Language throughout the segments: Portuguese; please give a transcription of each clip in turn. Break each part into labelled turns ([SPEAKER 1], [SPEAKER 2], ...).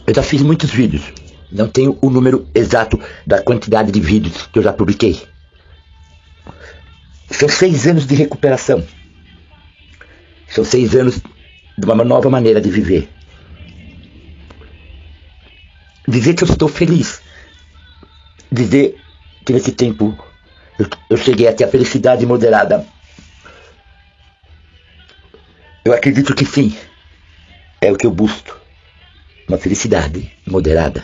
[SPEAKER 1] Eu já fiz muitos vídeos. Não tenho o número exato da quantidade de vídeos que eu já publiquei. São 6 anos de recuperação. São 6 anos de uma nova maneira de viver. Dizer que eu estou feliz. Dizer que nesse tempo eu cheguei até a felicidade moderada. Eu acredito que sim. É o que eu busco. Uma felicidade moderada.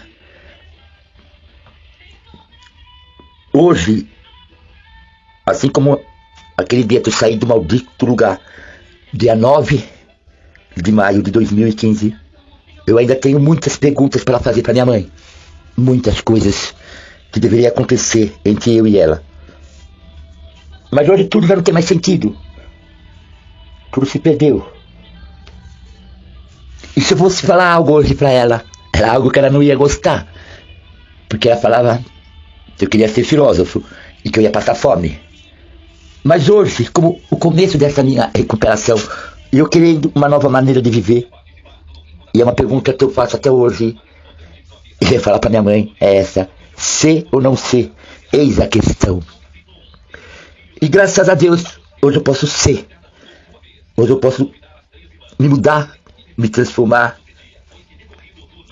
[SPEAKER 1] Hoje, assim como aquele dia que eu saí do maldito lugar, dia 9 de maio de 2015, eu ainda tenho muitas perguntas para fazer para minha mãe. Muitas coisas que deveriam acontecer entre eu e ela. Mas hoje tudo já não tem mais sentido. Tudo se perdeu. E se eu fosse falar algo hoje para ela, era algo que ela não ia gostar. Porque ela falava que eu queria ser filósofo e que eu ia passar fome. Mas hoje, como o começo dessa minha recuperação, e eu querendo uma nova maneira de viver, e é uma pergunta que eu faço até hoje, e eu ia falar para minha mãe, é essa: ser ou não ser? Eis a questão. E graças a Deus, hoje eu posso ser. Hoje eu posso me mudar, me transformar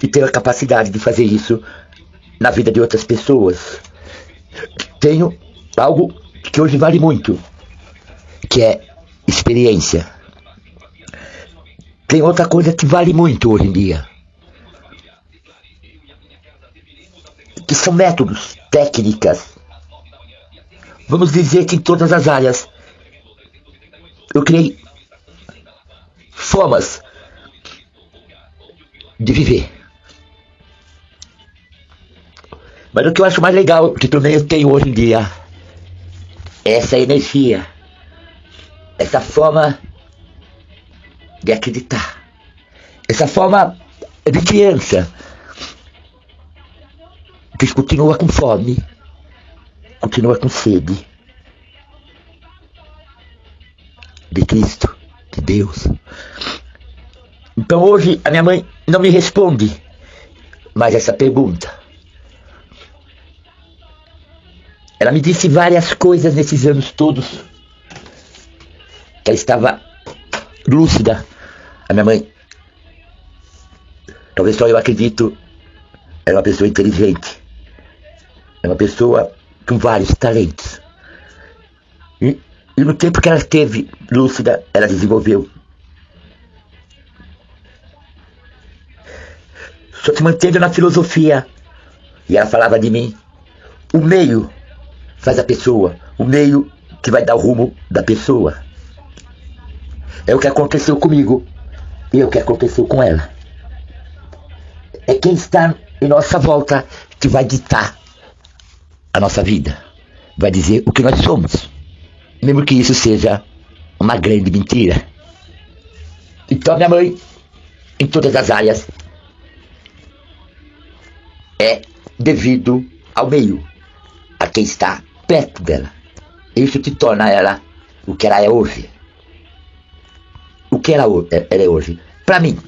[SPEAKER 1] e ter a capacidade de fazer isso na vida de outras pessoas. Tenho algo que hoje vale muito, que é experiência. Tem outra coisa que vale muito hoje em dia, que são métodos, técnicas. Vamos dizer que em todas as áreas eu criei formas de viver. Mas o que eu acho mais legal, que também eu tenho hoje em dia, é essa energia, essa forma de acreditar, essa forma de criança que continua com fome, continua com sede de Cristo, de Deus. Então hoje a minha mãe não me responde mais essa pergunta. Ela me disse várias coisas nesses anos todos, que ela estava lúcida. A minha mãe, talvez só eu acredito, era uma pessoa inteligente. É uma pessoa com vários talentos. E no tempo que ela esteve lúcida, ela desenvolveu. Só se manteve na filosofia. E ela falava de mim: o meio faz a pessoa, o meio que vai dar o rumo da pessoa. É o que aconteceu comigo e é o que aconteceu com ela. É quem está em nossa volta que vai ditar a nossa vida, vai dizer o que nós somos, mesmo que isso seja uma grande mentira. Então minha mãe, em todas as áreas, é devido ao meio, a quem está perto dela. Isso que torna ela o que ela é hoje. O que ela é hoje, pra mim,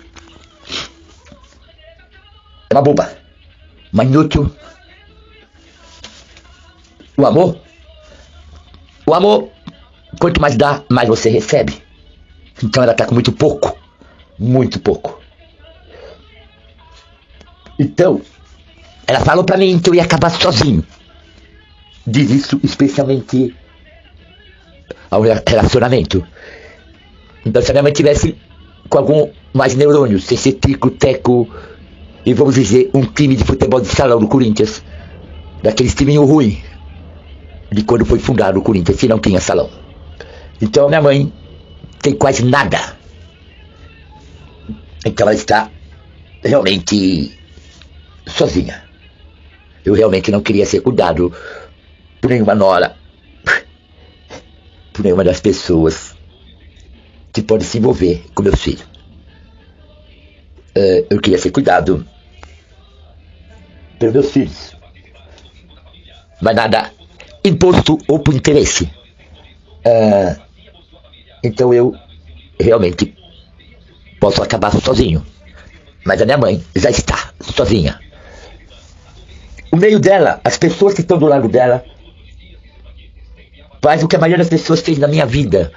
[SPEAKER 1] é uma boba, uma inútil. O amor, quanto mais dá, mais você recebe. Então ela tá com muito pouco, muito pouco. Então ela falou pra mim que eu ia acabar sozinho. Diz isso especialmente ao relacionamento. Então se a minha mãe tivesse com algum mais neurônio, sem ser tico, teco, e vamos dizer, um time de futebol de salão do Corinthians, daqueles timinho ruim, de quando foi fundado o Corinthians, que não tinha salão. Então minha mãe tem quase nada. Então ela está realmente sozinha. Eu realmente não queria ser cuidado por nenhuma nora, por nenhuma das pessoas que podem se envolver com meus filhos. Eu queria ser cuidado pelos meus filhos, mas nada imposto ou por interesse. Então eu realmente posso acabar sozinho. Mas a minha mãe já está sozinha. O meio dela, as pessoas que estão do lado dela, faz o que a maioria das pessoas fez na minha vida.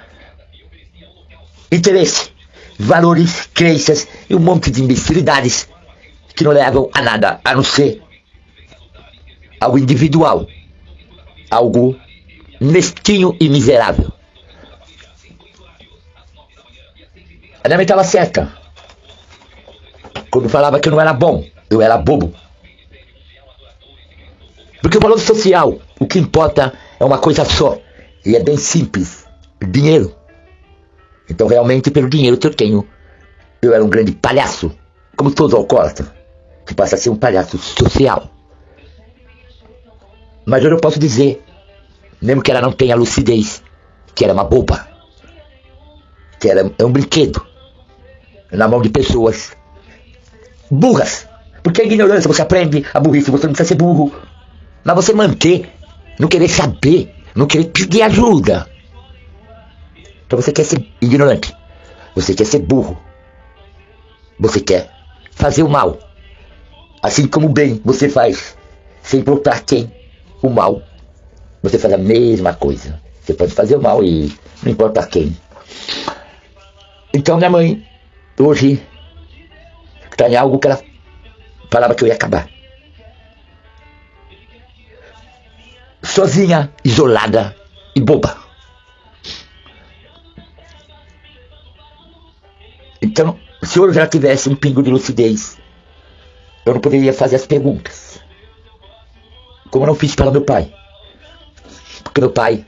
[SPEAKER 1] Interesse, valores, crenças e um monte de imbecilidades que não levam a nada, a não ser algo individual, algo mesquinho e miserável. A minha mãe estava certa quando falava que eu não era bom, eu era bobo. Porque o valor social, o que importa é uma coisa só, e é bem simples: dinheiro. Então realmente pelo dinheiro que eu tenho, eu era um grande palhaço, como todo alcoólatra, que passa a ser um palhaço social. Mas eu não posso dizer, mesmo que ela não tenha lucidez, que era uma boba, que era um brinquedo na mão de pessoas burras. Porque a ignorância, você aprende a burrice, você não precisa ser burro, mas você manter, não querer saber, não querer pedir ajuda. Então você quer ser ignorante, você quer ser burro, você quer fazer o mal, assim como o bem você faz, sem importar quem. O mal, você faz a mesma coisa. Você pode fazer o mal e não importa quem. Então minha mãe hoje está em algo que ela falava que eu ia acabar. Sozinha, isolada e boba. Então, se hoje ela tivesse um pingo de lucidez, eu não poderia fazer as perguntas, como eu não fiz para meu pai. Porque meu pai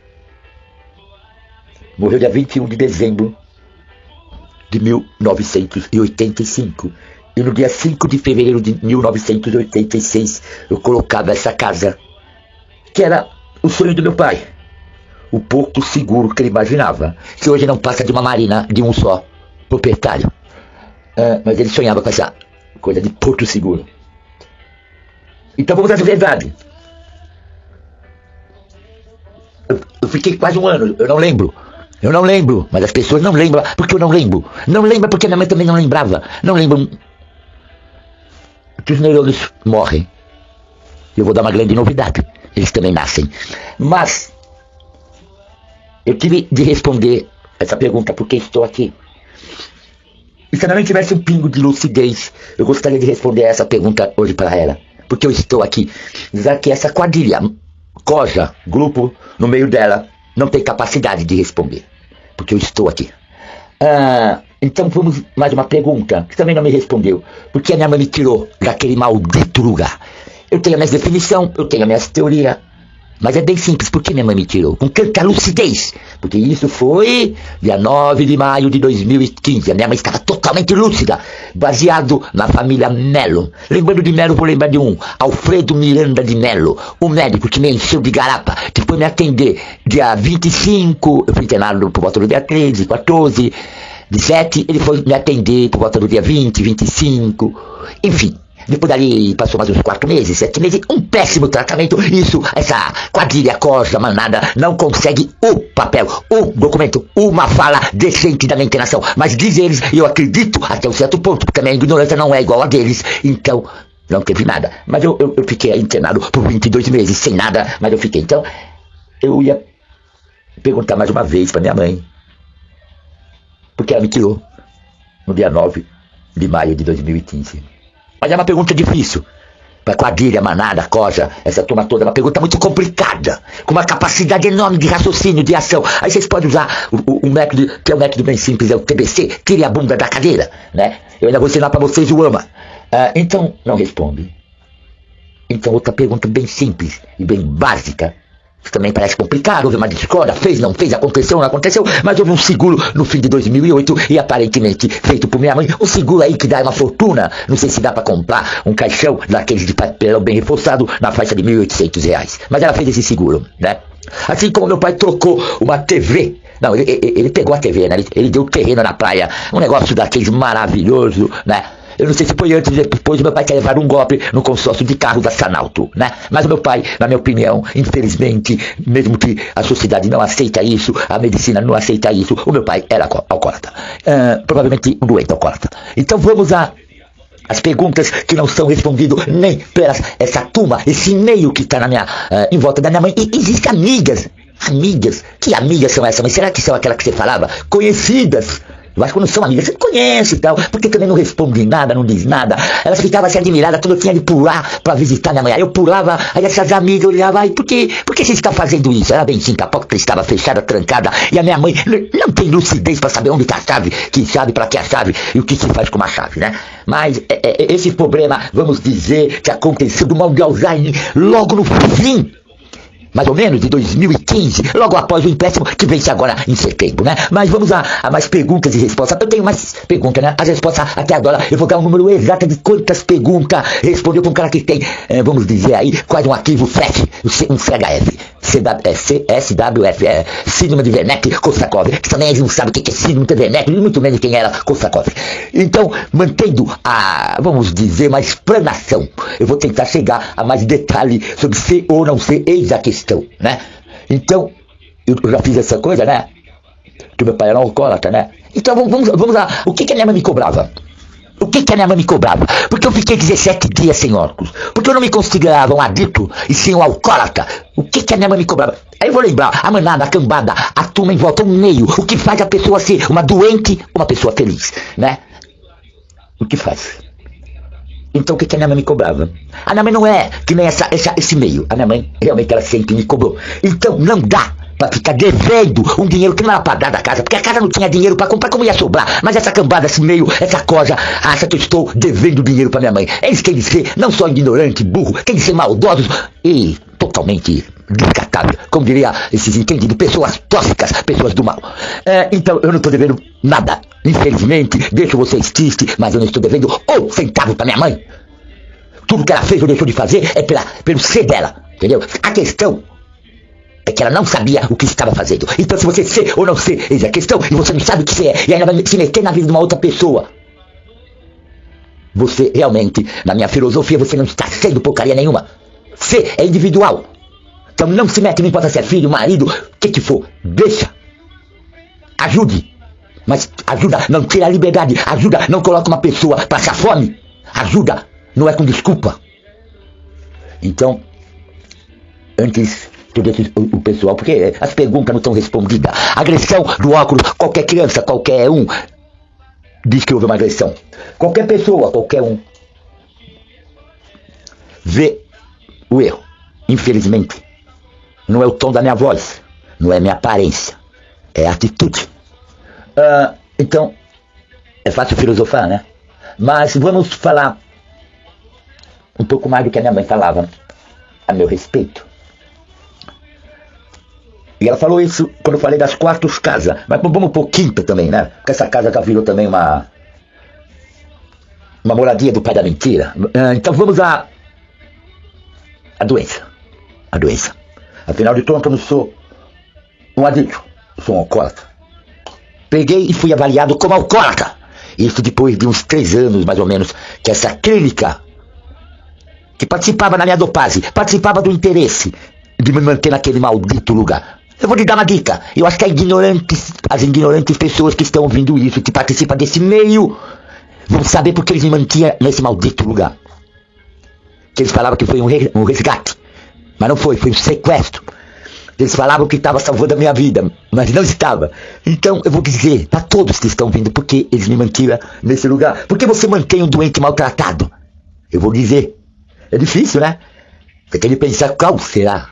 [SPEAKER 1] morreu dia 21 de dezembro de 1985. E no dia 5 de fevereiro de 1986 eu colocava essa casa, que era o sonho do meu pai, o porto seguro que ele imaginava, que hoje não passa de uma marina de um só proprietário. Mas ele sonhava com essa coisa de porto seguro. Então vamos à verdade. Eu fiquei quase um ano, eu não lembro, mas as pessoas não lembram, porque eu não lembro. Não lembra porque minha mãe também não lembrava. Não lembram que os neurônios morrem. Eu vou dar uma grande novidade, eles também nascem. Mas eu tive de responder essa pergunta porque estou aqui. E se ela não tivesse um pingo de lucidez, eu gostaria de responder essa pergunta hoje para ela, porque eu estou aqui. Já que essa quadrilha, Cosa, grupo no meio dela, não tem capacidade de responder, porque eu estou aqui. Então vamos mais uma pergunta, que também não me respondeu. Por que a minha mãe me tirou daquele maldito lugar? Eu tenho a minha definição, eu tenho a minha teoria, mas é bem simples. Por que minha mãe me tirou? Com tanta lucidez? Porque isso foi dia 9 de maio de 2015. A minha mãe estava totalmente lúcida, baseado na família Melo. Lembrando de Melo, vou lembrar de um, Alfredo Miranda de Melo, o médico que me encheu de garapa, que foi me atender dia 25, eu fui internado por volta do dia 13, 14, 17, ele foi me atender por volta do dia 20, 25, enfim. Depois dali passou mais uns 4 meses, 7 meses, um péssimo tratamento. Isso, essa quadrilha, Cosa, manada, não consegue o papel, o documento, uma fala decente da minha internação. Mas diz eles, e eu acredito até um certo ponto, porque a minha ignorância não é igual a deles. Então, não teve nada. Mas eu fiquei internado por 22 meses, sem nada, mas eu fiquei. Então, eu ia perguntar mais uma vez pra minha mãe, porque ela me tirou no dia 9 de maio de 2015. Mas é uma pergunta difícil. Para quadrilha, manada, Cosa, essa turma toda, é uma pergunta muito complicada, com uma capacidade enorme de raciocínio, de ação. Aí vocês podem usar o método, que é um método bem simples, é o TBC, tire a bunda da cadeira, né? Eu ainda vou ensinar para vocês o AMA. Então, não responde. Então, outra pergunta bem simples e bem básica, que também parece complicado, houve uma discórdia, fez, não fez, aconteceu, não aconteceu, mas houve um seguro no fim de 2008 e aparentemente feito por minha mãe, um seguro aí que dá uma fortuna, não sei se dá pra comprar um caixão daqueles de papelão bem reforçado na faixa de R$1.800, mas ela fez esse seguro, né? Assim como meu pai trocou uma TV, não, ele pegou a TV, né? Ele deu terreno na praia, um negócio daqueles maravilhoso, né? Eu não sei se foi antes ou depois, meu pai quer levar um golpe no consórcio de carros da Sanalto, né? Mas o meu pai, na minha opinião, infelizmente, mesmo que a sociedade não aceita isso, a medicina não aceita isso, o meu pai era alcoólatra. Provavelmente um doente alcoólatra. Então vamos à As perguntas que não são respondidas nem pela essa turma, esse e-mail que está em volta da minha mãe. E existem amigas. Amigas? Que amigas são essas? Mas será que são aquelas que você falava? Conhecidas. Eu acho que não são amigas, você conhece e tal, porque também não responde nada, não diz nada. Elas ficavam assim admiradas, tudo eu tinha de pular pra visitar minha mãe. Aí eu pulava, aí essas amigas olhavam, aí por que você está fazendo isso? Era bem simples, a porta estava fechada, trancada, e a minha mãe não tem lucidez pra saber onde está a chave, que chave, pra que a chave, e o que se faz com uma chave, né? Mas esse problema, vamos dizer, que aconteceu do mal de Alzheimer logo no fim, mais ou menos, de 2015, logo após o empréstimo que vence agora em setembro, né? Mas vamos a mais perguntas e respostas. Eu tenho mais perguntas, né? As respostas até agora, eu vou dar um número exato de quantas perguntas respondeu para um cara que tem, vamos dizer aí, quase um arquivo FEF, um CHF, SWF, síndrome de Wernicke-Korsakoff, que também eles não sabem o que é síndrome de Wernicke, muito menos quem era Korsakoff. Então, mantendo vamos dizer, uma explanação, eu vou tentar chegar a mais detalhe sobre ser ou não ser, eis a questão, né? Então, eu já fiz essa coisa, né? Que meu pai era um alcoólatra, né? Então vamos lá. O que a minha mãe me cobrava? O que a minha mãe me cobrava? Porque eu fiquei 17 dias sem óculos. Porque eu não me considerava um adicto e sim um alcoólatra. O que a minha mãe me cobrava? Aí eu vou lembrar, a manada, a cambada, a turma em volta, o meio. O que faz a pessoa ser uma doente ou uma pessoa feliz, né? O que faz? Então o que a minha mãe me cobrava? A minha mãe não é que nem esse meio. A minha mãe realmente ela sempre me cobrou. Então não dá pra ficar devendo um dinheiro que não era pra dar da casa, porque a casa não tinha dinheiro pra comprar, como ia sobrar? Mas essa cambada, esse meio, essa coisa, acha que eu estou devendo dinheiro pra minha mãe. Eles querem ser não só ignorante, burro, querem ser maldosos e totalmente descartável, como diria esses entendidos, pessoas tóxicas, pessoas do mal. Então eu não estou devendo nada, infelizmente, deixo vocês tristes, mas eu não estou devendo um centavo pra minha mãe. Tudo que ela fez ou deixou de fazer é pelo ser dela, entendeu? A questão é que ela não sabia o que estava fazendo. Então se você ser ou não ser, eis a questão, e você não sabe o que você é, e ainda vai se meter na vida de uma outra pessoa, você realmente, na minha filosofia, você não está sendo porcaria nenhuma. Ser é individual. Então não se mete, não importa se é filho, marido, o que for. Deixa. Ajude. Mas ajuda, não tira a liberdade. Ajuda, não coloca uma pessoa pra passar fome. Ajuda, não é com desculpa. Então, antes o pessoal, porque as perguntas não estão respondidas. Agressão do óculos, qualquer criança, qualquer um diz que houve uma agressão. Qualquer pessoa, qualquer um vê o erro. Infelizmente, não é o tom da minha voz, não é minha aparência, é a atitude. Então, é fácil filosofar, né? Mas vamos falar um pouco mais do que a minha mãe falava a meu respeito. E ela falou isso quando eu falei das 4 casas, mas vamos por quinta também, né? Porque essa casa já virou também uma moradia do pai da mentira. Então vamos a doença. A doença. Afinal de contas, eu não sou um adicto, eu sou um alcoólatra. Peguei e fui avaliado como alcoólatra. Isso depois de uns 3 anos, mais ou menos, que essa clínica, que participava na minha dopagem, participava do interesse de me manter naquele maldito lugar. Eu vou lhe dar uma dica. Eu acho que as ignorantes pessoas que estão ouvindo isso, que participam desse meio, vão saber porque eles me mantinham nesse maldito lugar. Que eles falavam que foi um resgate. Mas não foi um sequestro. Eles falavam que estava salvando a minha vida, mas não estava. Então eu vou dizer para todos que estão vindo porque eles me mantiveram nesse lugar. Por que você mantém um doente maltratado? Eu vou dizer. É difícil, né? Você tem que pensar qual será.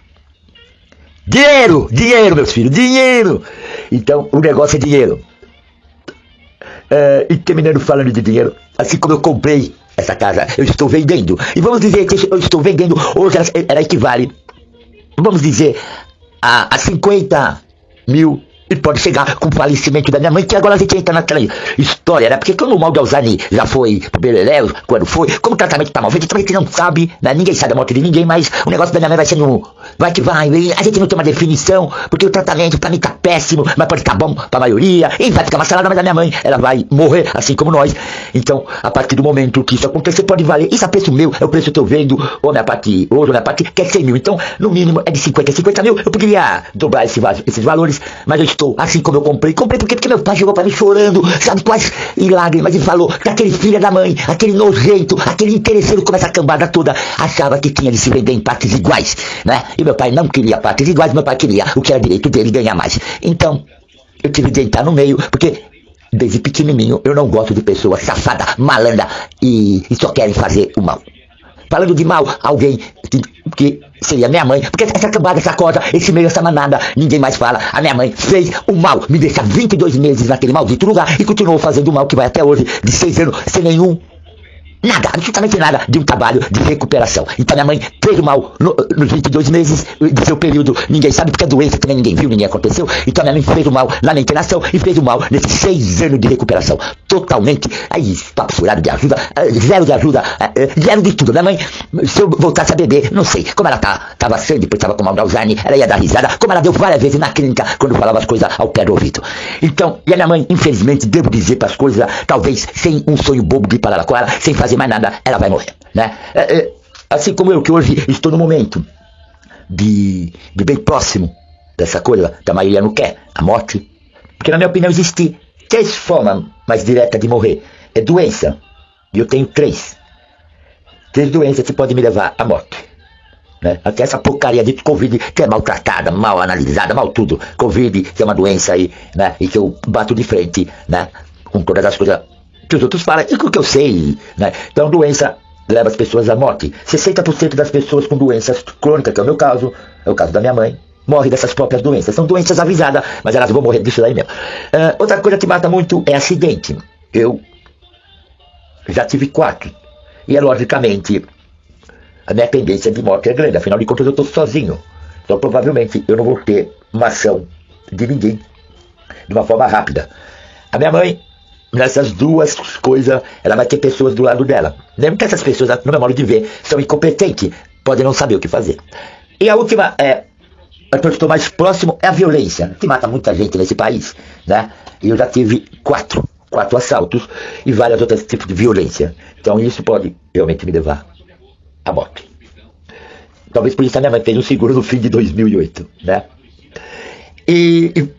[SPEAKER 1] Dinheiro, meus filhos, dinheiro. Então o negócio é dinheiro. E terminando falando de dinheiro, assim como eu comprei essa casa, eu estou vendendo. E vamos dizer que eu estou vendendo, hoje ela equivale, vamos dizer, a 50 mil. E pode chegar com o falecimento da minha mãe, que agora a gente entra naquela história, né? Porque quando o mal de Alzheimer já foi pro beleléu, quando foi, como o tratamento tá mal feito, a gente não sabe, né? Ninguém sabe a morte de ninguém, mas o negócio da minha mãe vai sendo, vai que vai, a gente não tem uma definição, porque o tratamento pra mim tá péssimo, mas pode ficar bom pra maioria, e vai ficar uma salada, mas a minha mãe, ela vai morrer, assim como nós. Então, a partir do momento que isso acontecer, pode valer, isso é preço meu, é o preço que eu vendo, ou minha parte hoje, ou minha parte, que é 100 mil, então, no mínimo, é de 50 mil, eu poderia dobrar esses valores, mas eu estou gostou, assim como eu comprei. Comprei porque meu pai chegou pra mim chorando, sabe, quase em lágrimas, e falou que aquele filho da mãe, aquele nojento, aquele interesseiro como essa cambada toda, achava que tinha de se vender em partes iguais, né? E meu pai não queria partes iguais, meu pai queria o que era direito dele ganhar mais. Então, eu tive de entrar no meio, porque desde pequenininho eu não gosto de pessoas safadas, malandras e só querem fazer o mal. Falando de mal, alguém que seria minha mãe, porque essa cambada, essa coisa, esse meio, essa manada, ninguém mais fala. A minha mãe fez o mal, me deixa 22 meses naquele maldito lugar e continuou fazendo o mal que vai até hoje, de 6 anos, sem nenhum nada, absolutamente nada de um trabalho de recuperação. Então minha mãe fez o mal nos 22 meses do seu período, ninguém sabe porque a doença também ninguém viu, ninguém aconteceu. Então minha mãe fez o mal lá na internação e fez o mal nesses 6 anos de recuperação. Totalmente, aí, papo furado de ajuda, zero de ajuda, zero de tudo. Minha mãe, se eu voltasse a beber, não sei, como ela tava sã, depois tava com mal de Alzheimer, ela ia dar risada, como ela deu várias vezes na clínica, quando falava as coisas ao pé do ouvido. Então, e a minha mãe, infelizmente, devo dizer para as coisas, talvez sem um sonho bobo de parar com ela, sem fazer mais nada, ela vai morrer, né? Assim como eu, que hoje estou no momento de bem próximo dessa coisa que a maioria não quer, a morte. Porque na minha opinião existe 3 formas mais diretas de morrer. É doença, e eu tenho 3 doenças que podem me levar à morte, né? Até essa porcaria de Covid, que é maltratada, mal analisada, mal tudo. Covid, que é uma doença aí, né? E que eu bato de frente, né? Com todas as coisas que os outros falam, e com o que eu sei, né? Então, doença leva as pessoas à morte. 60% das pessoas com doenças crônicas, que é o meu caso, é o caso da minha mãe, morre dessas próprias doenças. São doenças avisadas, mas elas vão morrer disso daí mesmo. Outra coisa que mata muito é acidente. Eu já tive 4. E é logicamente, a minha tendência de morte é grande. Afinal de contas, eu estou sozinho. Então, provavelmente, eu não vou ter uma ação de ninguém de uma forma rápida. A minha mãe, nessas 2 coisas, ela vai ter pessoas do lado dela. Mesmo que essas pessoas, no meu modo de ver, são incompetentes, podem não saber o que fazer. E a última a que eu estou mais próximo é a violência, que mata muita gente nesse país, né? E eu já tive 4 assaltos e vários outros tipos de violência. Então isso pode realmente me levar à morte. Talvez por isso a minha mãe fez um seguro no fim de 2008, né? E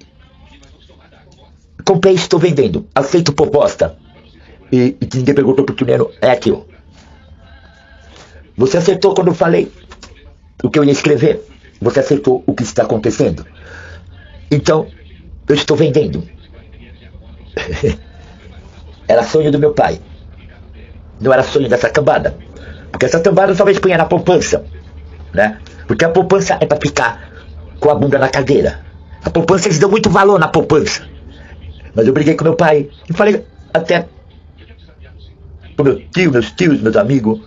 [SPEAKER 1] comprei e estou vendendo. Aceito proposta. E ninguém perguntou pro Tuneno, é aquilo. Você acertou quando eu falei o que eu ia escrever. Você acertou o que está acontecendo. Então, eu estou vendendo. Era sonho do meu pai. Não era sonho dessa cambada. Porque essa cambada talvez punha na poupança, né? Porque a poupança é para ficar com a bunda na cadeira. A poupança, eles dão muito valor na poupança. Mas eu briguei com meu pai e falei até com meus tios, meus amigos,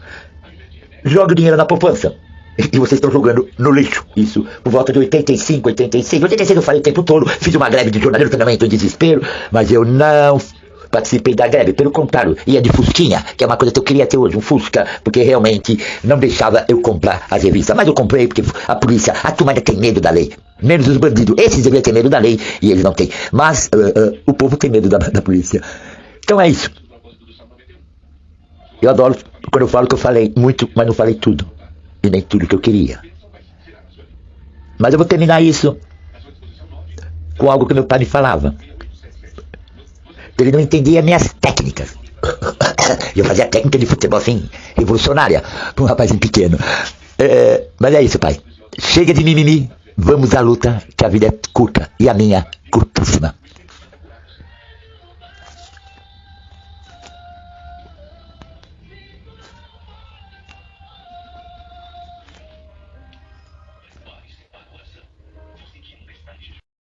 [SPEAKER 1] jogue o dinheiro na poupança. E vocês estão jogando no lixo. Isso por volta de 85, 86. 86 eu falei o tempo todo, fiz uma greve de jornalismo, também estou em desespero, mas eu não participei da greve, pelo contrário, ia de Fusquinha, que é uma coisa que eu queria ter hoje, um Fusca, porque realmente não deixava eu comprar as revistas. Mas eu comprei porque a polícia, a turma ainda tem medo da lei. Menos os bandidos, esses deveriam ter medo da lei e eles não têm. Mas o povo tem medo da polícia. Então é isso. Eu adoro quando eu falo que eu falei muito, mas não falei tudo. E nem tudo que eu queria. Mas eu vou terminar isso com algo que meu pai me falava. Ele não entendia minhas técnicas. Eu fazia técnica de futebol assim, revolucionária, para um rapazinho pequeno. Mas é isso, pai. Chega de mimimi, vamos à luta, que a vida é curta e a minha curtíssima.